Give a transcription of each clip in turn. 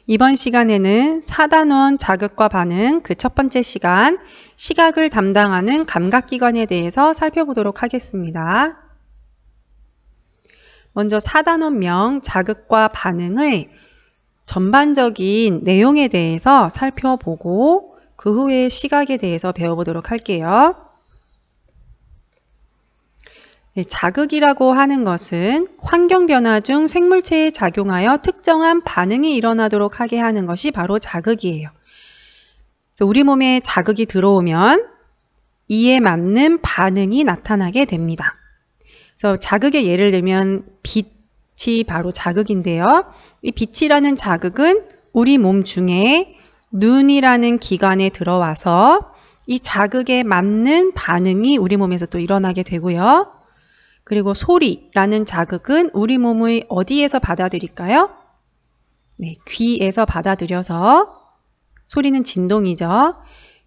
이번 시간에는 4단원 자극과 반응 그 첫 번째 시간 시각을 담당하는 감각기관에 대해서 살펴보도록 하겠습니다. 먼저 4단원명 자극과 반응의 전반적인 내용에 대해서 살펴보고 그 후에 시각에 대해서 배워보도록 할게요. 자극이라고 하는 것은 환경 변화 중 생물체에 작용하여 특정한 반응이 일어나도록 하게 하는 것이 바로 자극이에요. 우리 몸에 자극이 들어오면 이에 맞는 반응이 나타나게 됩니다. 그래서 자극의 예를 들면 빛이 바로 자극인데요. 이 빛이라는 자극은 우리 몸 중에 눈이라는 기관에 들어와서 이 자극에 맞는 반응이 우리 몸에서 또 일어나게 되고요. 그리고 소리라는 자극은 우리 몸의 어디에서 받아들일까요? 네, 귀에서 받아들여서 소리는 진동이죠.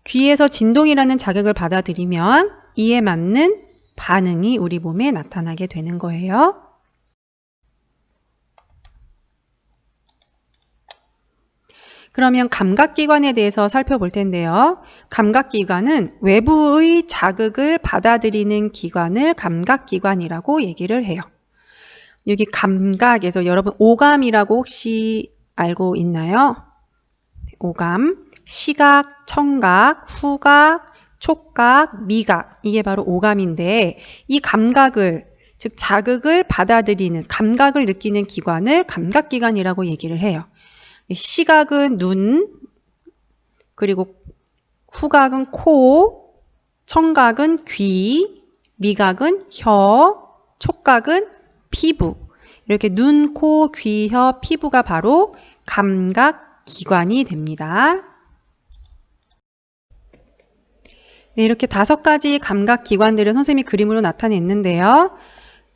귀에서 진동이라는 자극을 받아들이면 이에 맞는 반응이 우리 몸에 나타나게 되는 거예요. 그러면 감각기관에 대해서 살펴볼 텐데요. 감각기관은 외부의 자극을 받아들이는 기관을 감각기관이라고 얘기를 해요. 여기 감각에서 여러분 오감이라고 혹시 알고 있나요? 오감, 시각, 청각, 후각, 촉각, 미각 이게 바로 오감인데 이 감각을 즉 자극을 받아들이는 감각을 느끼는 기관을 감각기관이라고 얘기를 해요. 시각은 눈, 그리고 후각은 코, 청각은 귀, 미각은 혀, 촉각은 피부. 이렇게 눈, 코, 귀, 혀, 피부가 바로 감각기관이 됩니다. 네, 이렇게 5가지 감각기관들을 선생님이 그림으로 나타냈는데요.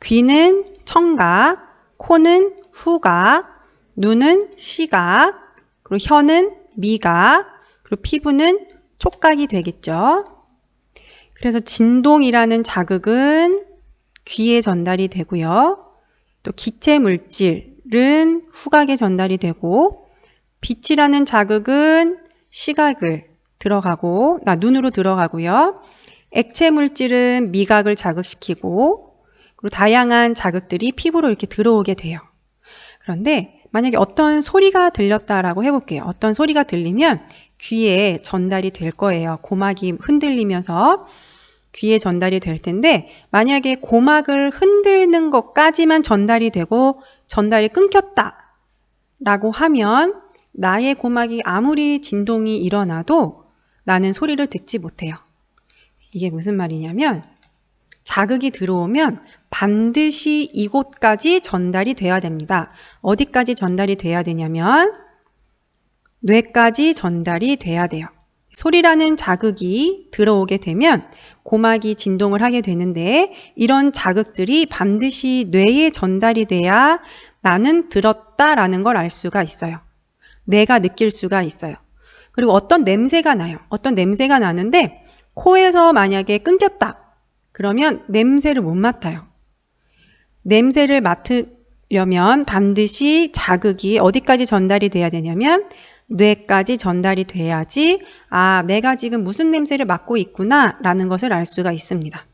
귀는 청각, 코는 후각, 눈은 시각, 그리고 혀는 미각, 그리고 피부는 촉각이 되겠죠. 그래서 진동이라는 자극은 귀에 전달이 되고요. 또 기체 물질은 후각에 전달이 되고 빛이라는 자극은 시각을 들어가고 눈으로 들어가고요. 액체 물질은 미각을 자극시키고 그리고 다양한 자극들이 피부로 이렇게 들어오게 돼요. 그런데 만약에 어떤 소리가 들렸다라고 해볼게요. 어떤 소리가 들리면 귀에 전달이 될 거예요. 고막이 흔들리면서 귀에 전달이 될 텐데 만약에 고막을 흔드는 것까지만 전달이 되고 전달이 끊겼다라고 하면 나의 고막이 아무리 진동이 일어나도 나는 소리를 듣지 못해요. 이게 무슨 말이냐면 자극이 들어오면 반드시 이곳까지 전달이 돼야 됩니다. 어디까지 전달이 돼야 되냐면 뇌까지 전달이 돼야 돼요. 소리라는 자극이 들어오게 되면 고막이 진동을 하게 되는데 이런 자극들이 반드시 뇌에 전달이 돼야 나는 들었다라는 걸 알 수가 있어요. 내가 느낄 수가 있어요. 그리고 어떤 냄새가 나요. 어떤 냄새가 나는데 코에서 만약에 끊겼다. 그러면 냄새를 못 맡아요. 냄새를 맡으려면 반드시 자극이 어디까지 전달이 돼야 되냐면 뇌까지 전달이 돼야지 내가 지금 무슨 냄새를 맡고 있구나 라는 것을 알 수가 있습니다.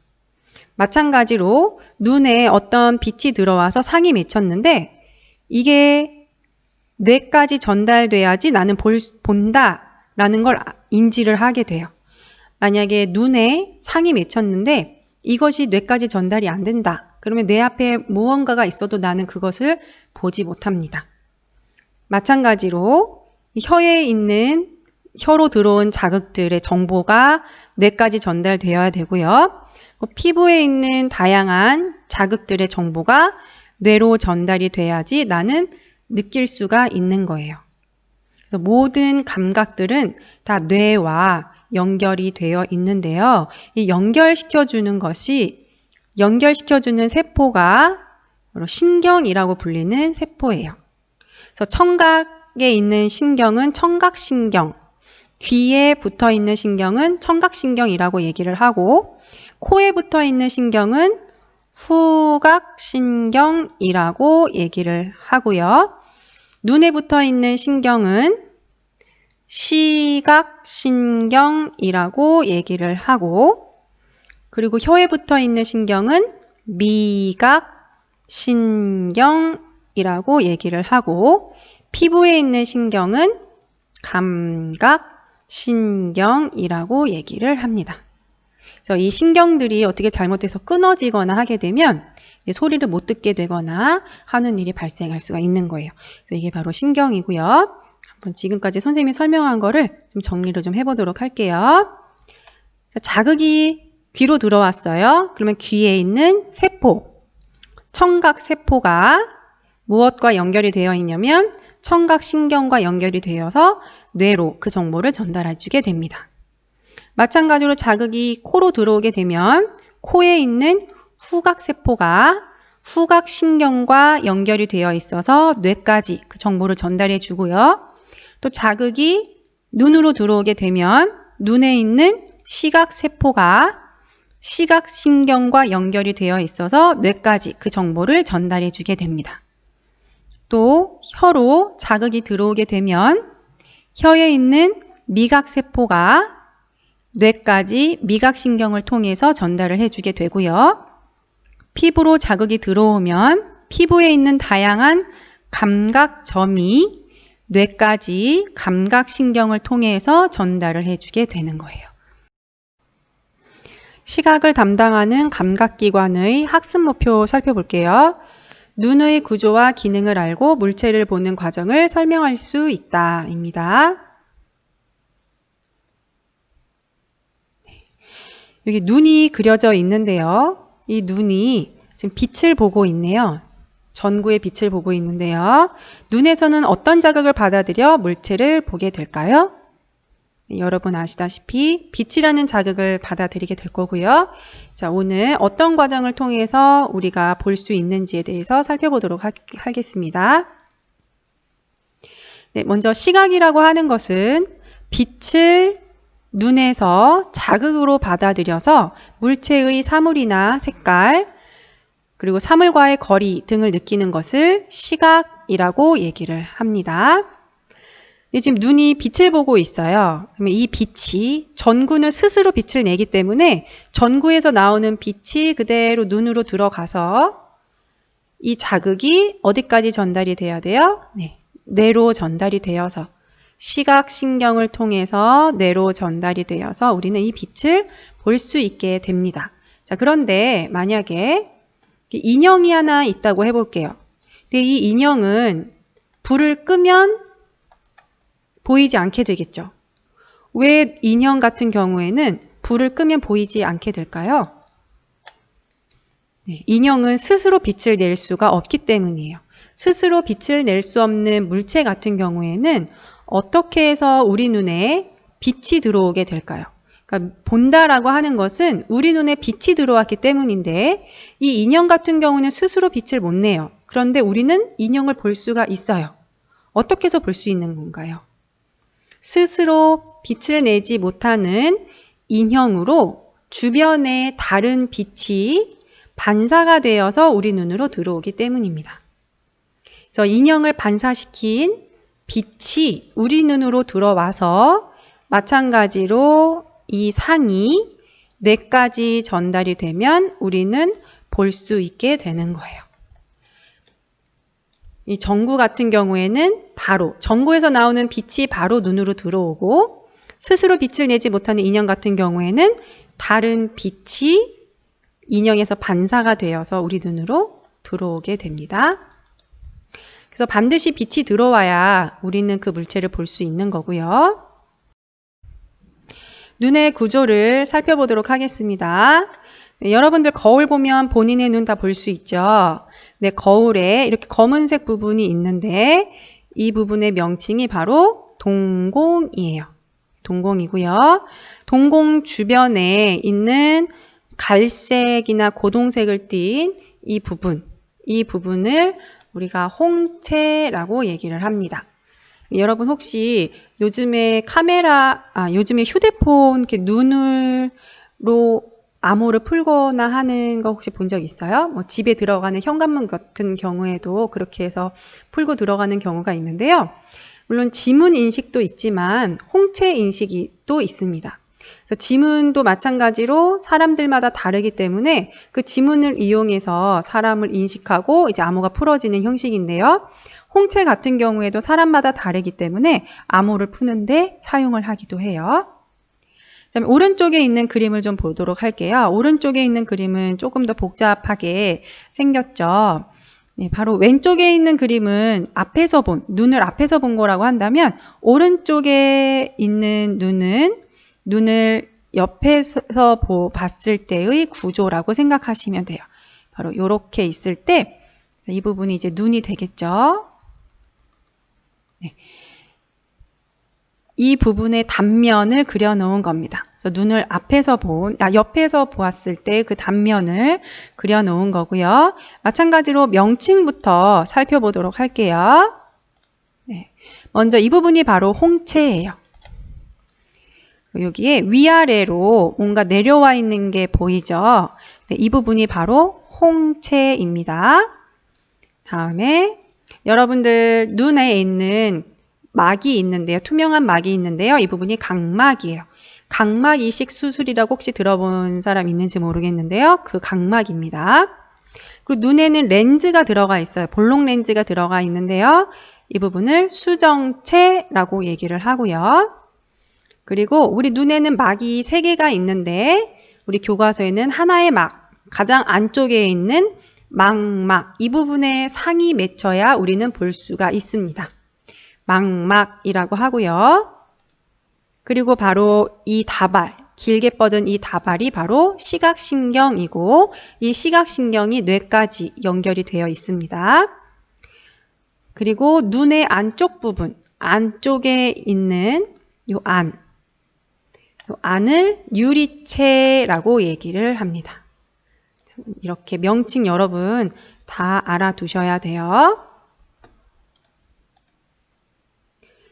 마찬가지로 눈에 어떤 빛이 들어와서 상이 맺혔는데 이게 뇌까지 전달돼야지 나는 본다라는 걸 인지를 하게 돼요. 만약에 눈에 상이 맺혔는데 이것이 뇌까지 전달이 안 된다. 그러면 내 앞에 무언가가 있어도 나는 그것을 보지 못합니다. 마찬가지로 혀에 있는 혀로 들어온 자극들의 정보가 뇌까지 전달되어야 되고요. 피부에 있는 다양한 자극들의 정보가 뇌로 전달이 돼야지 나는 느낄 수가 있는 거예요. 그래서 모든 감각들은 다 뇌와 연결이 되어 있는데요. 이 연결시켜주는 세포가 바로 신경이라고 불리는 세포예요. 그래서 청각에 있는 신경은 청각신경, 귀에 붙어 있는 신경은 청각신경이라고 얘기를 하고 코에 붙어 있는 신경은 후각신경이라고 얘기를 하고요. 눈에 붙어 있는 신경은 시각신경이라고 얘기를 하고, 그리고 혀에 붙어 있는 신경은 미각신경이라고 얘기를 하고, 피부에 있는 신경은 감각신경이라고 얘기를 합니다. 그래서 이 신경들이 어떻게 잘못돼서 끊어지거나 하게 되면 소리를 못 듣게 되거나 하는 일이 발생할 수가 있는 거예요. 그래서 이게 바로 신경이고요. 한번 지금까지 선생님이 설명한 거를 좀 정리를 좀 해보도록 할게요. 자, 자극이 귀로 들어왔어요. 그러면 귀에 있는 세포, 청각세포가 무엇과 연결이 되어 있냐면 청각신경과 연결이 되어서 뇌로 그 정보를 전달해주게 됩니다. 마찬가지로 자극이 코로 들어오게 되면 코에 있는 후각세포가 후각신경과 연결이 되어 있어서 뇌까지 그 정보를 전달해 주고요. 또 자극이 눈으로 들어오게 되면 눈에 있는 시각세포가 시각신경과 연결이 되어 있어서 뇌까지 그 정보를 전달해 주게 됩니다. 또 혀로 자극이 들어오게 되면 혀에 있는 미각세포가 뇌까지 미각신경을 통해서 전달을 해주게 되고요. 피부로 자극이 들어오면 피부에 있는 다양한 감각점이 뇌까지 감각신경을 통해서 전달을 해주게 되는 거예요. 시각을 담당하는 감각기관의 학습 목표 살펴볼게요. 눈의 구조와 기능을 알고 물체를 보는 과정을 설명할 수 있다 입니다. 여기 눈이 그려져 있는데요. 이 눈이 지금 빛을 보고 있네요. 전구의 빛을 보고 있는데요. 눈에서는 어떤 자극을 받아들여 물체를 보게 될까요? 여러분 아시다시피 빛이라는 자극을 받아들이게 될 거고요. 자, 오늘 어떤 과정을 통해서 우리가 볼 수 있는지에 대해서 살펴보도록 하겠습니다. 네, 먼저 시각이라고 하는 것은 빛을 눈에서 자극으로 받아들여서 물체의 사물이나 색깔, 그리고 사물과의 거리 등을 느끼는 것을 시각이라고 얘기를 합니다. 지금 눈이 빛을 보고 있어요. 그러면 이 빛이 전구는 스스로 빛을 내기 때문에 전구에서 나오는 빛이 그대로 눈으로 들어가서 이 자극이 어디까지 전달이 돼야 돼요? 네, 뇌로 전달이 되어서 시각신경을 통해서 뇌로 전달이 되어서 우리는 이 빛을 볼 수 있게 됩니다. 자, 그런데 만약에 인형이 하나 있다고 해볼게요. 근데 이 인형은 불을 끄면 보이지 않게 되겠죠. 왜 인형 같은 경우에는 불을 끄면 보이지 않게 될까요? 네, 인형은 스스로 빛을 낼 수가 없기 때문이에요. 스스로 빛을 낼 수 없는 물체 같은 경우에는 어떻게 해서 우리 눈에 빛이 들어오게 될까요? 그러니까 본다라고 하는 것은 우리 눈에 빛이 들어왔기 때문인데 이 인형 같은 경우는 스스로 빛을 못 내요. 그런데 우리는 인형을 볼 수가 있어요. 어떻게 해서 볼 수 있는 건가요? 스스로 빛을 내지 못하는 인형으로 주변에 다른 빛이 반사가 되어서 우리 눈으로 들어오기 때문입니다. 그래서 인형을 반사시킨 빛이 우리 눈으로 들어와서 마찬가지로 이 상이 뇌까지 전달이 되면 우리는 볼 수 있게 되는 거예요. 이 전구 같은 경우에는 바로 전구에서 나오는 빛이 바로 눈으로 들어오고 스스로 빛을 내지 못하는 인형 같은 경우에는 다른 빛이 인형에서 반사가 되어서 우리 눈으로 들어오게 됩니다. 그래서 반드시 빛이 들어와야 우리는 그 물체를 볼 수 있는 거고요. 눈의 구조를 살펴보도록 하겠습니다. 네, 여러분들 거울 보면 본인의 눈 다 볼 수 있죠. 네, 거울에 이렇게 검은색 부분이 있는데 이 부분의 명칭이 바로 동공이에요. 동공이고요. 동공 주변에 있는 갈색이나 고동색을 띈 이 부분을 우리가 홍채라고 얘기를 합니다. 여러분 혹시 요즘에 요즘에 휴대폰 이렇게 눈으로 암호를 풀거나 하는 거 혹시 본 적 있어요? 뭐 집에 들어가는 현관문 같은 경우에도 그렇게 해서 풀고 들어가는 경우가 있는데요. 물론 지문 인식도 있지만 홍채 인식이 또 있습니다. 그래서 지문도 마찬가지로 사람들마다 다르기 때문에 그 지문을 이용해서 사람을 인식하고 이제 암호가 풀어지는 형식인데요. 홍채 같은 경우에도 사람마다 다르기 때문에 암호를 푸는데 사용을 하기도 해요. 그다음에 오른쪽에 있는 그림을 좀 보도록 할게요. 오른쪽에 있는 그림은 조금 더 복잡하게 생겼죠. 네, 바로 왼쪽에 있는 그림은 앞에서 눈을 앞에서 본 거라고 한다면 오른쪽에 있는 눈을 옆에서 봤을 때의 구조라고 생각하시면 돼요. 바로 이렇게 있을 때 이 부분이 이제 눈이 되겠죠. 네. 이 부분의 단면을 그려놓은 겁니다. 그래서 눈을 옆에서 보았을 때 그 단면을 그려놓은 거고요. 마찬가지로 명칭부터 살펴보도록 할게요. 네. 먼저 이 부분이 바로 홍채예요. 여기에 위아래로 뭔가 내려와 있는 게 보이죠? 네, 이 부분이 바로 홍채입니다. 다음에 여러분들 눈에 있는 막이 있는데요. 투명한 막이 있는데요. 이 부분이 각막이에요. 각막 이식 수술이라고 혹시 들어본 사람 있는지 모르겠는데요. 그 각막입니다. 그리고 눈에는 렌즈가 들어가 있어요. 볼록 렌즈가 들어가 있는데요. 이 부분을 수정체라고 얘기를 하고요. 그리고 우리 눈에는 막이 3개가 있는데 우리 교과서에는 하나의 막, 가장 안쪽에 있는 망막, 이 부분에 상이 맺혀야 우리는 볼 수가 있습니다. 망막이라고 하고요. 그리고 바로 이 다발, 길게 뻗은 이 다발이 바로 시각신경이고 이 시각신경이 뇌까지 연결이 되어 있습니다. 그리고 눈의 안쪽 부분, 안쪽에 있는 요 안을 유리체라고 얘기를 합니다. 이렇게 명칭 여러분 다 알아두셔야 돼요.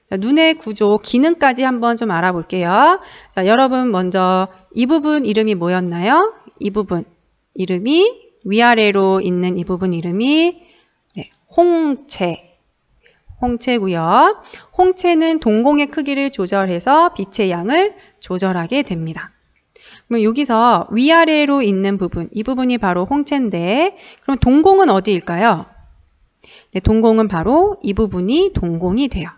자, 눈의 구조, 기능까지 한번 좀 알아볼게요. 자, 여러분 먼저 이 부분 이름이 뭐였나요? 이 부분 이름이 위아래로 있는 이 부분 이름이 홍채고요. 홍채는 동공의 크기를 조절해서 빛의 양을 조절하게 됩니다. 그럼 여기서 위아래로 있는 부분, 이 부분이 바로 홍채인데 그럼 동공은 어디일까요? 네, 동공은 바로 이 부분이 동공이 돼요.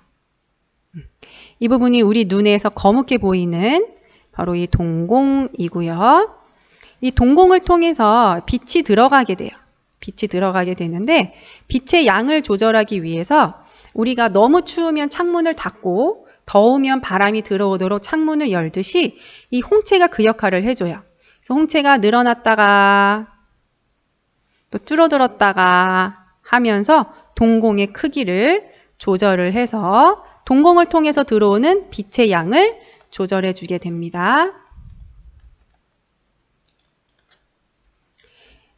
이 부분이 우리 눈에서 거뭇게 보이는 바로 이 동공이고요. 이 동공을 통해서 빛이 들어가게 돼요. 빛이 들어가게 되는데 빛의 양을 조절하기 위해서 우리가 너무 추우면 창문을 닫고 더우면 바람이 들어오도록 창문을 열듯이 이 홍채가 그 역할을 해줘요. 그래서 홍채가 늘어났다가 또 줄어들었다가 하면서 동공의 크기를 조절을 해서 동공을 통해서 들어오는 빛의 양을 조절해 주게 됩니다.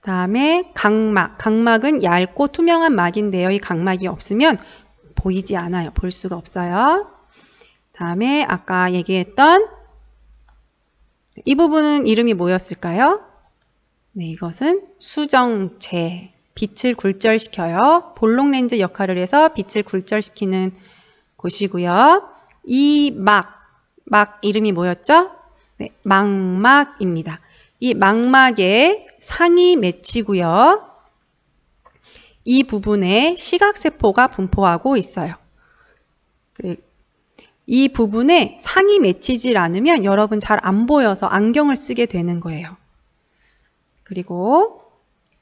다음에 각막. 각막은 얇고 투명한 막인데요. 이 각막이 없으면 보이지 않아요. 볼 수가 없어요. 다음에 아까 얘기했던 이 부분은 이름이 뭐였을까요? 네, 이것은 수정체. 빛을 굴절시켜요. 볼록 렌즈 역할을 해서 빛을 굴절시키는 곳이고요. 이 막 이름이 뭐였죠? 네, 망막입니다. 이 망막에 상이 맺히고요. 이 부분에 시각세포가 분포하고 있어요. 이 부분에 상이 맺히질 않으면 여러분 잘 안 보여서 안경을 쓰게 되는 거예요. 그리고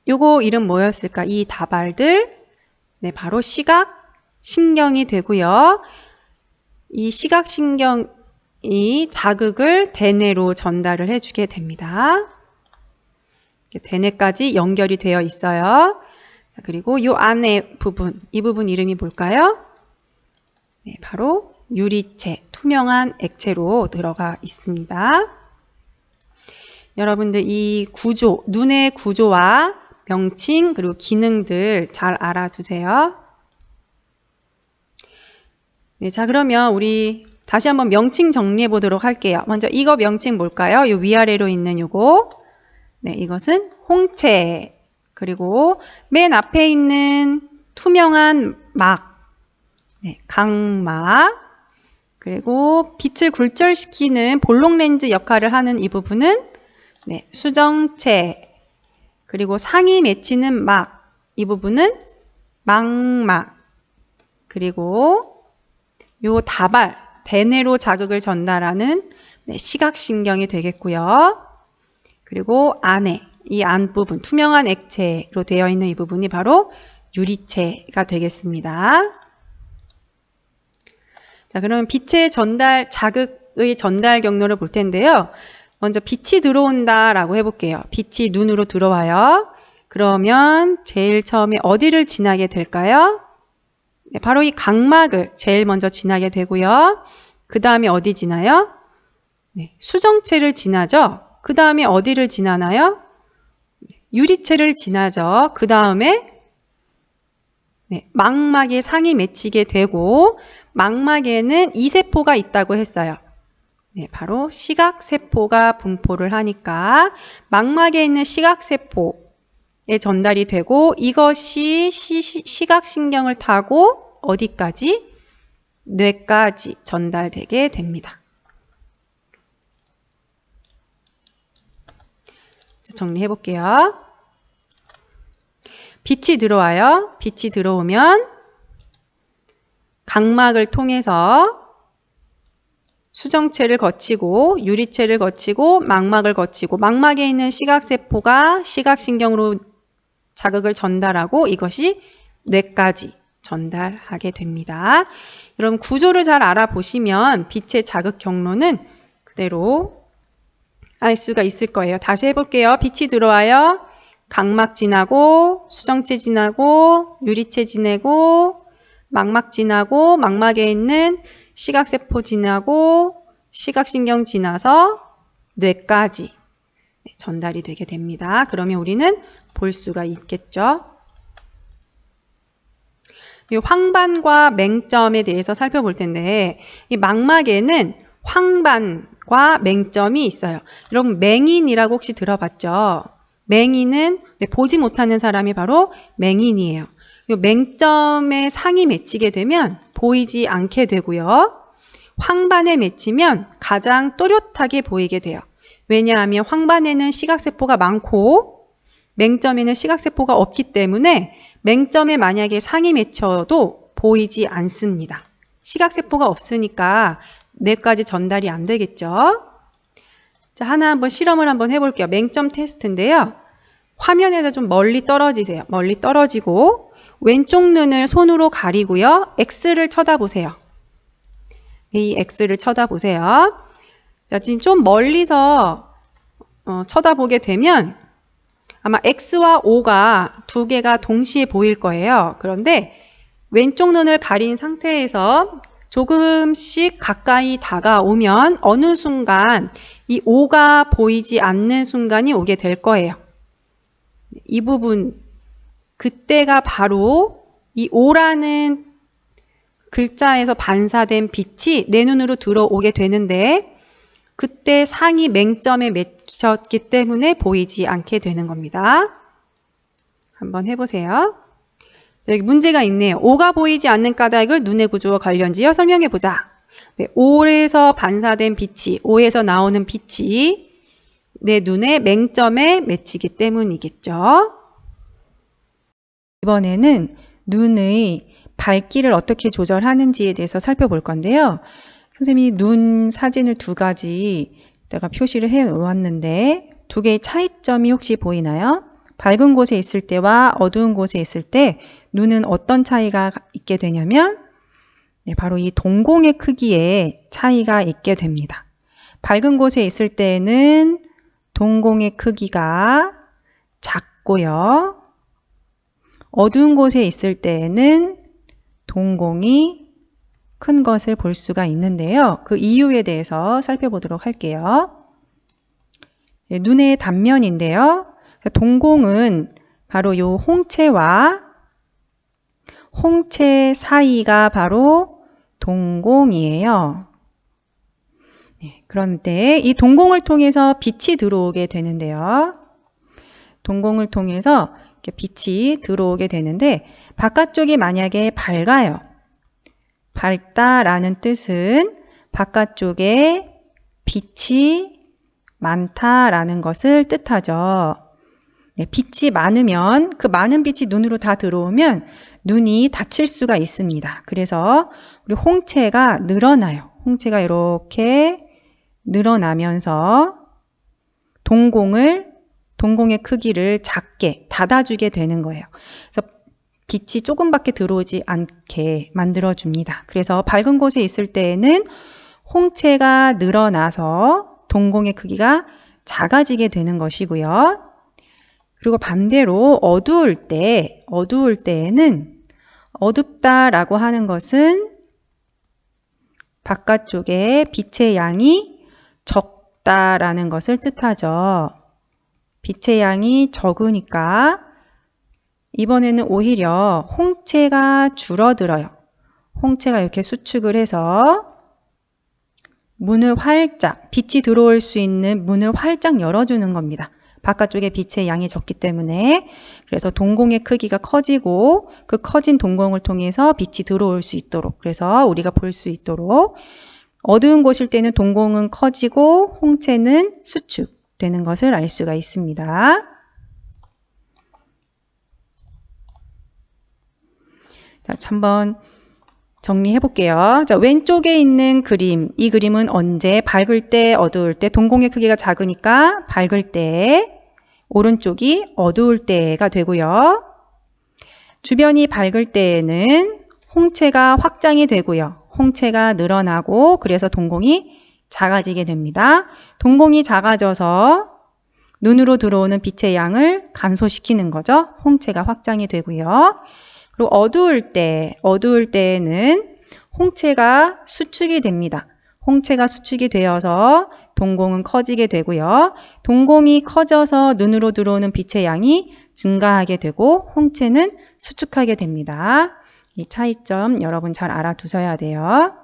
요거 이름 뭐였을까? 이 다발들, 네, 바로 시각신경이 되고요. 이 시각신경이 자극을 대뇌로 전달을 해주게 됩니다. 대뇌까지 연결이 되어 있어요. 그리고 요 안에 부분, 이 부분 이름이 뭘까요? 네, 바로 유리체, 투명한 액체로 들어가 있습니다. 여러분들 이 구조, 눈의 구조와 명칭 그리고 기능들 잘 알아두세요. 네, 자 그러면 우리 다시 한번 명칭 정리해 보도록 할게요. 먼저 이거 명칭 뭘까요? 요 위아래로 있는 요거 네, 이것은 홍채. 그리고 맨 앞에 있는 투명한 막, 네, 각막. 그리고 빛을 굴절시키는 볼록 렌즈 역할을 하는 이 부분은 네, 수정체. 그리고 상이 맺히는 막, 이 부분은 망막. 그리고 요 다발, 대뇌로 자극을 전달하는 네, 시각신경이 되겠고요. 그리고 안에, 이 안부분, 투명한 액체로 되어 있는 이 부분이 바로 유리체가 되겠습니다. 자, 그러면 빛의 전달, 자극의 전달 경로를 볼 텐데요. 먼저 빛이 들어온다라고 해볼게요. 빛이 눈으로 들어와요. 그러면 제일 처음에 어디를 지나게 될까요? 네, 바로 이 각막을 제일 먼저 지나게 되고요. 그 다음에 어디 지나요? 네, 수정체를 지나죠. 그 다음에 어디를 지나나요? 유리체를 지나죠. 그 다음에 네, 망막에 상이 맺히게 되고 망막에는 이세포가 있다고 했어요. 네, 바로 시각세포가 분포를 하니까 망막에 있는 시각세포에 전달이 되고 이것이 시각신경을 타고 어디까지? 뇌까지 전달되게 됩니다. 정리해 볼게요. 빛이 들어와요. 빛이 들어오면 각막을 통해서 수정체를 거치고 유리체를 거치고 망막을 거치고 망막에 있는 시각세포가 시각신경으로 자극을 전달하고 이것이 뇌까지 전달하게 됩니다. 여러분 구조를 잘 알아보시면 빛의 자극 경로는 그대로 알 수가 있을 거예요. 다시 해볼게요. 빛이 들어와요. 각막 지나고 수정체 지나고 유리체 지나고 망막 지나고 망막에 있는 시각세포 지나고 시각신경 지나서 뇌까지 전달이 되게 됩니다. 그러면 우리는 볼 수가 있겠죠. 이 황반과 맹점에 대해서 살펴볼 텐데 이 망막에는 황반과 맹점이 있어요. 여러분 맹인이라고 혹시 들어봤죠? 맹인은 보지 못하는 사람이 바로 맹인이에요. 이 맹점에 상이 맺히게 되면 보이지 않게 되고요. 황반에 맺히면 가장 또렷하게 보이게 돼요. 왜냐하면 황반에는 시각세포가 많고 맹점에는 시각세포가 없기 때문에 맹점에 만약에 상이 맺혀도 보이지 않습니다. 시각세포가 없으니까 뇌까지 전달이 안 되겠죠. 자, 하나 한번 실험을 한번 해볼게요. 맹점 테스트인데요. 화면에서 좀 멀리 떨어지세요. 멀리 떨어지고 왼쪽 눈을 손으로 가리고요. X를 쳐다보세요. 이 X를 쳐다보세요. 자, 지금 좀 멀리서 쳐다보게 되면 아마 X와 O가 두 개가 동시에 보일 거예요. 그런데 왼쪽 눈을 가린 상태에서 조금씩 가까이 다가오면 어느 순간 이 O가 보이지 않는 순간이 오게 될 거예요. 이 부분, 그때가 바로 이 O라는 글자에서 반사된 빛이 내 눈으로 들어오게 되는데 그때 상이 맹점에 맺혔기 때문에 보이지 않게 되는 겁니다. 한번 해보세요. 여기 문제가 있네요. O가 보이지 않는 까닭을 눈의 구조와 관련지어 설명해보자. 네, O에서 반사된 빛이, O에서 나오는 빛이 내 눈의 맹점에 맺히기 때문이겠죠. 이번에는 눈의 밝기를 어떻게 조절하는지에 대해서 살펴볼 건데요. 선생님이 눈 사진을 두 가지 내가 표시를 해 놓았는데 두 개의 차이점이 혹시 보이나요? 밝은 곳에 있을 때와 어두운 곳에 있을 때 눈은 어떤 차이가 있게 되냐면 네, 바로 이 동공의 크기에 차이가 있게 됩니다. 밝은 곳에 있을 때는 동공의 크기가 작고요. 어두운 곳에 있을 때는 동공이 큰 것을 볼 수가 있는데요. 그 이유에 대해서 살펴보도록 할게요. 눈의 단면인데요. 동공은 바로 이 홍채와 홍채 사이가 바로 동공이에요. 네, 그런데 이 동공을 통해서 빛이 들어오게 되는데요. 동공을 통해서 이렇게 빛이 들어오게 되는데 바깥쪽이 만약에 밝아요. 밝다라는 뜻은 바깥쪽에 빛이 많다라는 것을 뜻하죠. 네, 빛이 많으면 그 많은 빛이 눈으로 다 들어오면 눈이 다칠 수가 있습니다. 그래서 우리 홍채가 늘어나요. 홍채가 이렇게 늘어나면서 동공의 크기를 작게 닫아주게 되는 거예요. 그래서 빛이 조금밖에 들어오지 않게 만들어줍니다. 그래서 밝은 곳에 있을 때에는 홍채가 늘어나서 동공의 크기가 작아지게 되는 것이고요. 그리고 반대로 어두울 때에는 어둡다라고 하는 것은 바깥쪽에 빛의 양이 적다라는 것을 뜻하죠. 빛의 양이 적으니까 이번에는 오히려 홍채가 줄어들어요. 홍채가 이렇게 수축을 해서 문을 활짝, 빛이 들어올 수 있는 문을 활짝 열어주는 겁니다. 바깥쪽에 빛의 양이 적기 때문에. 그래서 동공의 크기가 커지고 그 커진 동공을 통해서 빛이 들어올 수 있도록, 그래서 우리가 볼 수 있도록 어두운 곳일 때는 동공은 커지고 홍채는 수축되는 것을 알 수가 있습니다. 자, 한번 정리해 볼게요. 자, 왼쪽에 있는 그림, 이 그림은 언제? 밝을 때, 어두울 때, 동공의 크기가 작으니까 밝을 때, 오른쪽이 어두울 때가 되고요. 주변이 밝을 때에는 홍채가 확장이 되고요. 홍채가 늘어나고 그래서 동공이 작아지게 됩니다. 동공이 작아져서 눈으로 들어오는 빛의 양을 감소시키는 거죠. 홍채가 확장이 되고요. 그리고 어두울 때에는 홍채가 수축이 됩니다. 홍채가 수축이 되어서 동공은 커지게 되고요. 동공이 커져서 눈으로 들어오는 빛의 양이 증가하게 되고 홍채는 수축하게 됩니다. 이 차이점 여러분 잘 알아두셔야 돼요.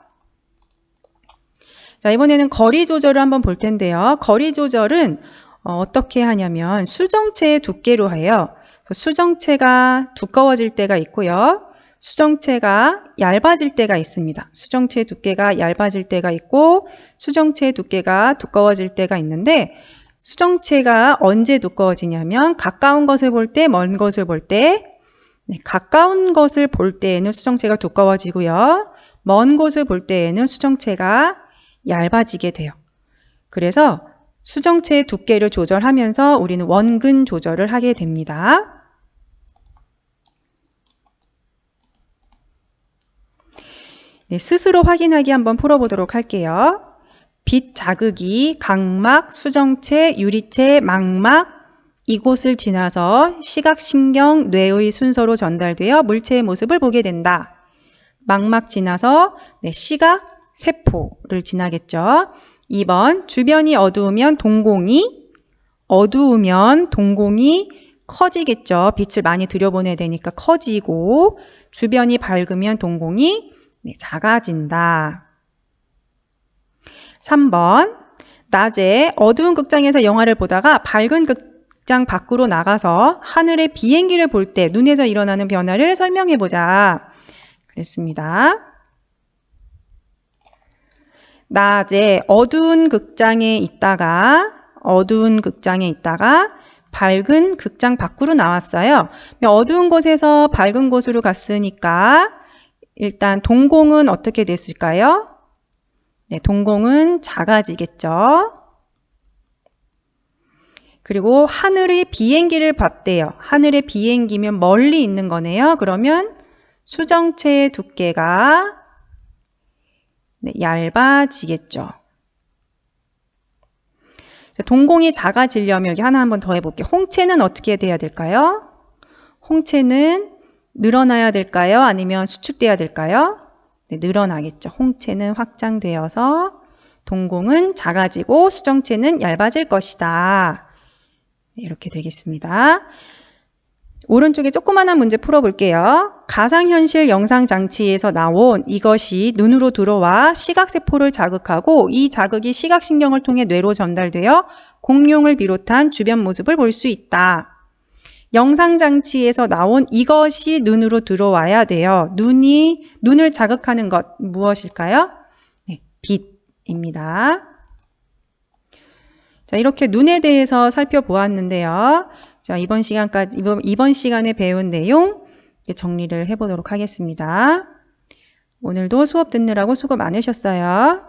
자, 이번에는 거리 조절을 한번 볼 텐데요. 거리 조절은 어떻게 하냐면 수정체의 두께로 해요. 수정체가 두꺼워질 때가 있고요. 수정체가 얇아질 때가 있습니다. 수정체의 두께가 얇아질 때가 있고 수정체의 두께가 두꺼워질 때가 있는데 수정체가 언제 두꺼워지냐면 가까운 것을 볼 때, 먼 것을 볼 때, 가까운 것을 볼 때에는 수정체가 두꺼워지고요. 먼 곳을 볼 때에는 수정체가 얇아지게 돼요. 그래서 수정체의 두께를 조절하면서 우리는 원근 조절을 하게 됩니다. 네, 스스로 확인하기 한번 풀어보도록 할게요. 빛 자극이 각막, 수정체, 유리체, 망막 이곳을 지나서 시각신경, 뇌의 순서로 전달되어 물체의 모습을 보게 된다. 망막 지나서 시각, 세포를 지나겠죠. 2번, 주변이 어두우면 동공이 커지겠죠. 빛을 많이 들여보내야 되니까 커지고 주변이 밝으면 동공이 작아진다. 3번, 낮에 어두운 극장에서 영화를 보다가 밝은 극장 밖으로 나가서 하늘의 비행기를 볼 때 눈에서 일어나는 변화를 설명해보자. 그랬습니다. 낮에 어두운 극장에 있다가 밝은 극장 밖으로 나왔어요. 어두운 곳에서 밝은 곳으로 갔으니까 일단 동공은 어떻게 됐을까요? 네, 동공은 작아지겠죠. 그리고 하늘의 비행기를 봤대요. 하늘의 비행기면 멀리 있는 거네요. 그러면 수정체의 두께가 얇아지겠죠. 동공이 작아지려면 여기 하나 한번 더 해볼게요. 홍채는 어떻게 돼야 될까요? 홍채는 늘어나야 될까요? 아니면 수축돼야 될까요? 네, 늘어나겠죠. 홍채는 확장되어서 동공은 작아지고 수정체는 얇아질 것이다. 네, 이렇게 되겠습니다. 오른쪽에 조그마한 문제 풀어볼게요. 가상현실 영상장치에서 나온 이것이 눈으로 들어와 시각세포를 자극하고 이 자극이 시각신경을 통해 뇌로 전달되어 공룡을 비롯한 주변 모습을 볼 수 있다. 영상장치에서 나온 이것이 눈으로 들어와야 돼요. 눈을 자극하는 것 무엇일까요? 네, 빛입니다. 자, 이렇게 눈에 대해서 살펴보았는데요. 자, 이번 시간에 배운 내용 정리를 해보도록 하겠습니다. 오늘도 수업 듣느라고 수고 많으셨어요.